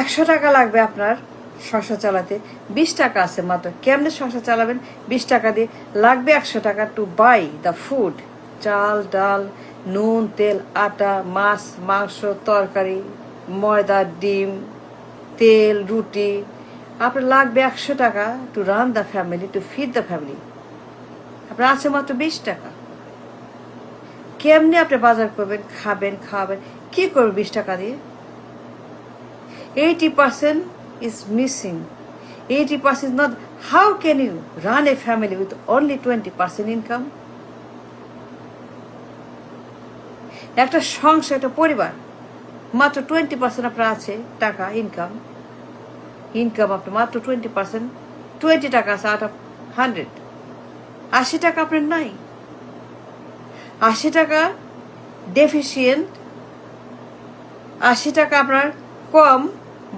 100 টাকা লাগবে আপনার সংসার চালাতে, 20 টাকা আছে মাত্র। কেমনে সংসার চালাবেন 20 টাকা দিয়ে? লাগবে 100 টাকা টু বাই দ্য ফুড, চাল ডাল নুন তেল আটা মাছ মাংস তরকারি ময়দা ডিম তেল রুটি। আপনার লাগবে 100 টাকা to run the family, to feed the family. আপনার আছে মাত্র 20 টাকা। কেমনে আপনি বাজার করবেন, খাবেন, খাওয়াবেন, কি করবেন 20 টাকা দিয়ে? 80% is missing. 80% is not. How can you run a family with only 20% income? একটা সংসার, একটা পরিবার মাত্র 20% আপনার আছে টাকা ইনকাম আপনার মাত্র 20%। 20 টাকা আছে আউট অফ 100। 80 টাকা আপনার নাই। 80 টাকা ডেফিসিয়েন্ট। 80 টাকা আপনার কম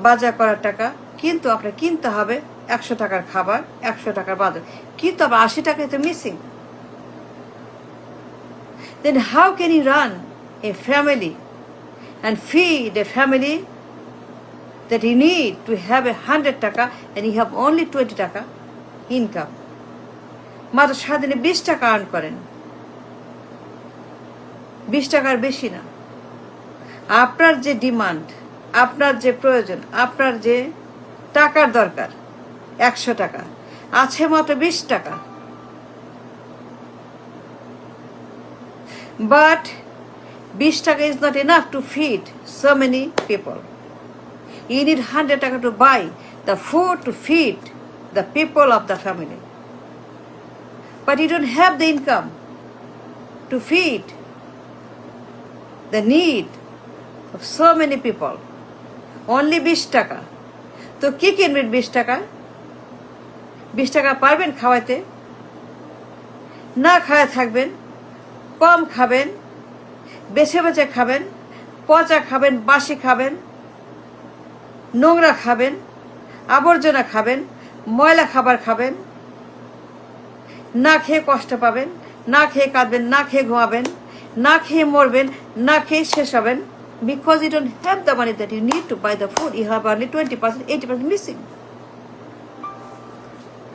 বাজার করার টাকা, কিন্তু আপনার কিনতে হবে 100 টাকার খাবার, 100 টাকার বাজার, কিন্তু আবার 80 টাকা তো missing. Then how can you run a family and feed a family that you need to have 100 টাকা and you have only 20 টাকা ইনকাম? মাত্র সারাদিনে 20 টাকা আর্ন করেন, 20 টাকার বেশি না। আপনার যে ডিমান্ড, আপনার যে প্রয়োজন, আপনার যে টাকার দরকার 100 টাকা, আছে মাত্র 20 টাকা। But 20 টাকা is not enough to feed so many people. You need 100 টাকা to buy the food to feed the people of the family. But you don't have the income to feed the need of so many people. Only 20 টাকা। তো কি কিনবেন 20 টাকা? 20 টাকা পারবেন খাওয়াতে? না খাওয়া থাকবেন, কম খাবেন, বেছে বেছে খাবেন, পচা খাবেন, বাসি খাবেন, নোংরা খাবেন, আবর্জনা খাবেন, ময়লা খাবার খাবেন, না খেয়ে কষ্ট পাবেন, না খেয়ে কাঁদবেন, না খেয়ে ঘুমাবেন, না খেয়ে মরবেন, না খেয়ে শেষ হবেন, because you don't have the money that you need to buy the food. You have only 20%, 80% missing.